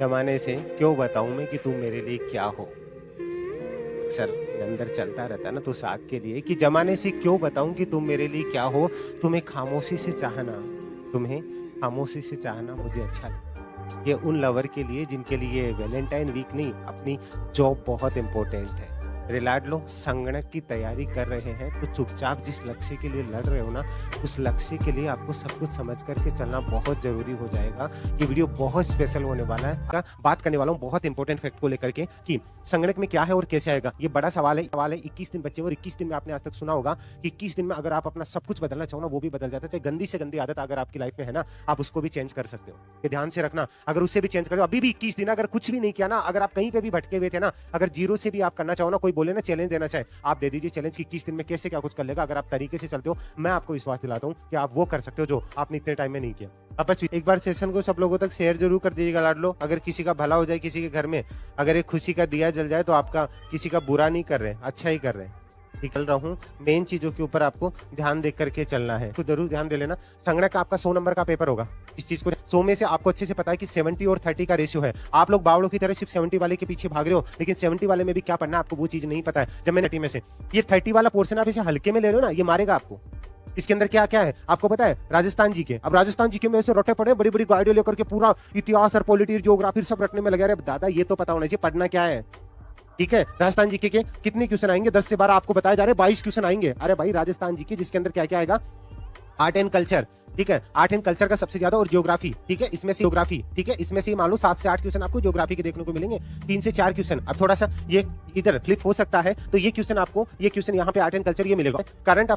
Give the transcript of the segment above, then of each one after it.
जमाने से क्यों बताऊं मैं कि तुम मेरे लिए क्या हो। अक्सर अंदर चलता रहता है ना तो साग के लिए कि जमाने से क्यों बताऊं कि तुम मेरे लिए क्या हो। तुम्हें खामोशी से चाहना, तुम्हें खामोशी से चाहना मुझे अच्छा लगता है। ये उन लवर के लिए जिनके लिए वैलेंटाइन वीक नहीं, अपनी जॉब बहुत इंपॉर्टेंट है। मेरे लाडलो, संगणक की तैयारी कर रहे हैं तो चुपचाप जिस लक्ष्य के लिए लड़ रहे हो ना, उस लक्ष्य के लिए आपको सब कुछ समझ करके चलना बहुत जरूरी हो जाएगा। ये वीडियो बहुत स्पेशल होने वाला है। बात करने वाला हूँ बहुत इंपॉर्टेंट फैक्ट को लेकर के कि संगणक में क्या है और कैसे आएगा। ये बड़ा सवाल है 21 दिन बच्चे और 21 दिन में आपने आज तक सुना होगा कि 21 दिन में अगर आप अपना सब कुछ बदलना चाहो ना, वो भी बदल जाता है। चाहे गंदी से गंदी आदत अगर आपकी लाइफ में है ना, आप उसको भी चेंज कर सकते हो। ये ध्यान से रखना, अगर उससे भी चेंज कर, अभी भी 21 दिन अगर कुछ भी नहीं किया ना, अगर आप कहीं पे भी भटके हुए थे ना, अगर जीरो से भी आप करना चाहो ना, कोई बोले ना चैलेंज देना चाहे, आप दे दीजिए चैलेंज कि 21 दिन में कैसे क्या कुछ कर लेगा। अगर आप तरीके से चलते हो, मैं आपको विश्वास दिलाता हूं कि आप वो कर सकते हो जो आपने इतने टाइम में नहीं किया। अब बस एक बार सेशन को सब लोगों तक शेयर जरूर कर दीजिएगा लाडलो। अगर किसी का भला हो जाए, किसी के घर में अगर एक खुशी का दिया जल जाए तो आपका किसी का बुरा नहीं कर रहे, अच्छा ही कर रहे हैं। निकल रहा हूँ मेन चीजों के ऊपर आपको ध्यान देख करके चलना है, तो जरूर ध्यान दे लेना। संगणक का आपका 100 नंबर का पेपर होगा। इस चीज को 100 में से आपको अच्छे से पता है कि 70 और 30 का रेशियो है। आप लोग बावड़ों की तरह सिर्फ 70 वाले के पीछे भाग रहे हो, लेकिन 70 वाले में भी क्या पढ़ना है आपको वो चीज नहीं पता है। जब मैंने 30 में से ये 30 वाला पोर्शन आप इसे हल्के में ले रहे हो ना, ये मारेगा आपको। इसके अंदर क्या क्या है आपको पता है? राजस्थान जी के, अब राजस्थान जी के में से रटे पड़े, बड़ी बड़ी गाड़ियों लेकर के पूरा इतिहास और पॉलिटिक्स ज्योग्राफी सब रटने में लगे रहे। दादा ये तो पता होना चाहिए पढ़ना क्या है। ठीक है, राजस्थान जीके के कितने क्वेश्चन आएंगे? 10 से 12 आपको बताया जा रहा है, 22 क्वेश्चन आएंगे। अरे भाई राजस्थान जीके जिसके अंदर क्या क्या आएगा? आर्ट एंड कल्चर, ठीक है, आर्ट एंड कल्चर का सबसे ज्यादा, और ज्योग्राफी, ठीक है, इसमें से ज्योग्राफी, ठीक है, इसमें से मान लो 7 से 8 क्वेश्चन आपको ज्योग्राफी के देखने को मिलेंगे, 3 से 4 क्वेश्चन। अब थोड़ा सा ये इधर फ्लिप हो सकता है, तो ये क्वेश्चन आपको, ये क्वेश्चन यहाँ पे आर्ट एंड कल्चर ये मिलेगा। करंट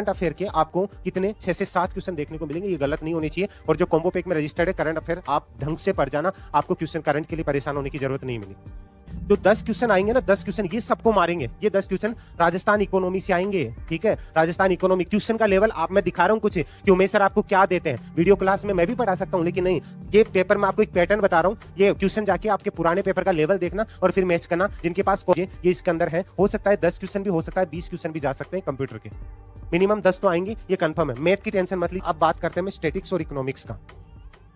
अफेयर के आपको कितने 6 से 7 क्वेश्चन देखने को मिलेंगे। ये गलत नहीं होनी चाहिए, और जो कॉम्बो पैक में रजिस्टर्ड है करंट अफेयर, आप ढंग से पढ़ जाना, आपको क्वेश्चन करंट के लिए परेशान होने की जरूरत नहीं मिली। जो 10 क्वेश्चन आएंगे ना, 10 क्वेश्चन ये सबको मारेंगे। ये 10 क्वेश्चन राजस्थान इकोनॉमी से आएंगे, ठीक है, राजस्थान इकोनॉमी। क्वेश्चन का लेवल आप, मैं दिखा रहा हूं कुछ कि उमेश सर आपको क्या देते हैं। वीडियो क्लास में मैं भी पढ़ा सकता हूं, लेकिन नहीं, ये पेपर में आपको एक पैटर्न बता रहा हूं। ये क्वेश्चन जाके आपके पुराने पेपर का लेवल देखना और फिर मैच करना। जिनके पास ये इसके अंदर है, हो सकता है 10 क्वेश्चन भी हो सकता है, 20 क्वेश्चन भी जा सकते हैं कंप्यूटर के। मिनिमम 10 तो आएंगे, ये कंफर्म है। मैथ की टेंशन मत लीजिए। अब बात करते हैं स्टैटिक्स और इकोनॉमिक्स का।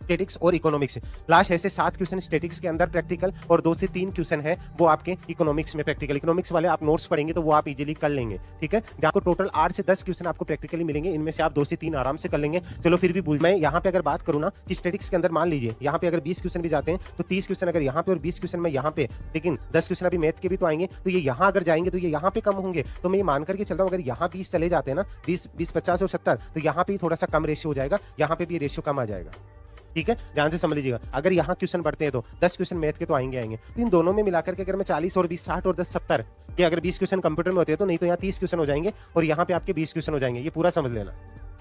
स्टैटिक्स और इकोनॉमिक्स लास्ट ऐसे 7 क्वेश्चन स्टैटिक्स के अंदर प्रैक्टिकल, और 2 से 3 क्वेश्चन है वो आपके इकोनॉमिक्स में प्रैक्टिकल। इकोनॉमिक्स वाले आप नोट्स पढ़ेंगे तो वो आप इजीली कर लेंगे, ठीक है। आपको टोटल 8 से 10 क्वेश्चन आपको प्रैक्टिकली मिलेंगे, इनमें से आप 2 से 3 आराम से कर लेंगे। चलो फिर भी मैं यहाँ पे अगर बात करूँ ना कि स्टैटिक्स के अंदर मान लीजिए यहाँ पे अगर 20 क्वेश्चन भी जाते हैं तो 30 क्वेश्चन अगर यहाँ पे और 20 क्वेश्चन में यहाँ पे, लेकिन 10 क्वेश्चन अभी मैथ के भी तो आएंगे, तो ये यहाँ अगर जाएंगे तो ये यहाँ पे कम होंगे। तो मैं ये मान करके चलता हूँ अगर यहाँ 20 चले जाते हैं ना, 20, 50 और 70, तो यहाँ पे थोड़ा सा कम रेशियो हो जाएगा, यहाँ पे भी रेशियो कम आ जाएगा, ठीक है। ध्यान से समझ लीजिएगा, अगर यहाँ क्वेश्चन बढ़ते हैं तो 10 क्वेश्चन मैथ के तो आएंगे। तो इन दोनों में मिलाकर के अगर मैं 40 और 20 60 और 10 70, ये अगर 20 क्वेश्चन कंप्यूटर में होते हैं तो, नहीं तो यहाँ 30 क्वेश्चन हो जाएंगे और यहाँ पे आपके 20 क्वेश्चन हो जाएंगे। ये पूरा समझ लेना।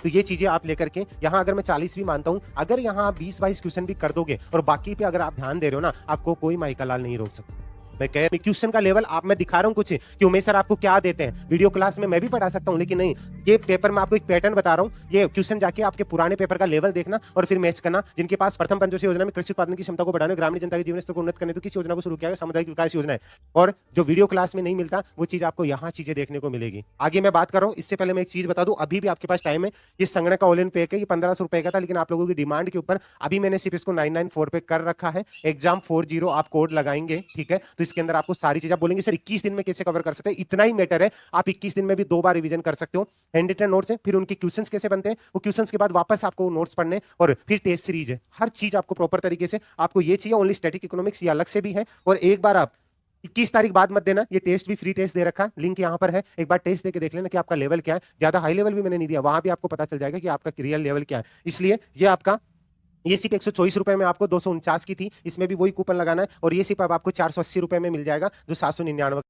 तो ये चीजें आप लेकर के यहाँ अगर मैं 40 भी मानता हूँ, अगर यहाँ आप 20-22 क्वेश्चन भी कर दोगे और बाकी पे अगर आप ध्यान दे रहे हो ना, आपको कोई माइका लाल नहीं रोक सकता। मैं कह क्वेश्चन का लेवल आप, मैं दिखा रहा हूं कुछ कि उमेश सर आपको क्या देते हैं। वीडियो क्लास में मैं भी पढ़ा सकता हूं, लेकिन नहीं, ये पेपर में आपको एक पैटर्न बता रहा हूं। ये क्वेश्चन जाके आपके पुराने पेपर का लेवल देखना और फिर मैच करना। जिनके पास प्रथम पंचवर्षीय योजना में कृषि उत्पादन की क्षमता को बढ़ाने, ग्रामीण जनता के जीवन स्तर को उन्नत करने तो किस योजना को शुरू किया गया? सामुदायिक विकास योजना है। और जो वीडियो क्लास में नहीं मिलता वो चीज आपको यहाँ चीजें देखने को मिलेगी। आगे मैं बात कर रहा हूँ, इससे पहले मैं एक चीज बता दूं, अभी भी आपके पास टाइम है। ये संगणक का ऑल इन पैक है, ये 1500 रुपए का था, लेकिन आप लोगों की डिमांड के ऊपर अभी मैंने सिर्फ इसको 994 पे कर रखा है। एग्जाम 40 आप कोड लगाएंगे, ठीक है, तो इसके अंदर आपको सारी आप बोलेंगे सर 21 दिन में कैसे कवर कर सकते हैं? इतना ही मैटर है, आप 21 दिन में भी 2 बार रिवीजन कर सकते हो। हैंड रिटन नोट्स है, फिर उनके क्वेश्चंस कैसे बनते हैं, वो क्वेश्चंस के बाद वापस आपको नोट्स पढ़ने, और फिर टेस्ट सीरीज है। हर चीज आपको प्रॉपर तरीके से आपको ये चाहिए। ओनली स्टैटिक इकोनॉमिक्स ये अलग से भी है, और एक बार आप 21 तारीख बाद मत देना, ये टेस्ट भी फ्री टेस्ट दे रखा, लिंक यहाँ पर है। एक बार टेस्ट देके देख लेना कि आपका लेवल क्या है। ज्यादा हाई लेवल भी मैंने नहीं दिया, वहां भी आपको पता चल जाएगा कि आपका रियल लेवल क्या है। इसलिए ये आपका, ये सिर्फ 124 रुपए में आपको 249 की थी, इसमें भी वही कूपन लगाना है, और ये सिर्फ अब आपको 480 रुपए में मिल जाएगा, जो 799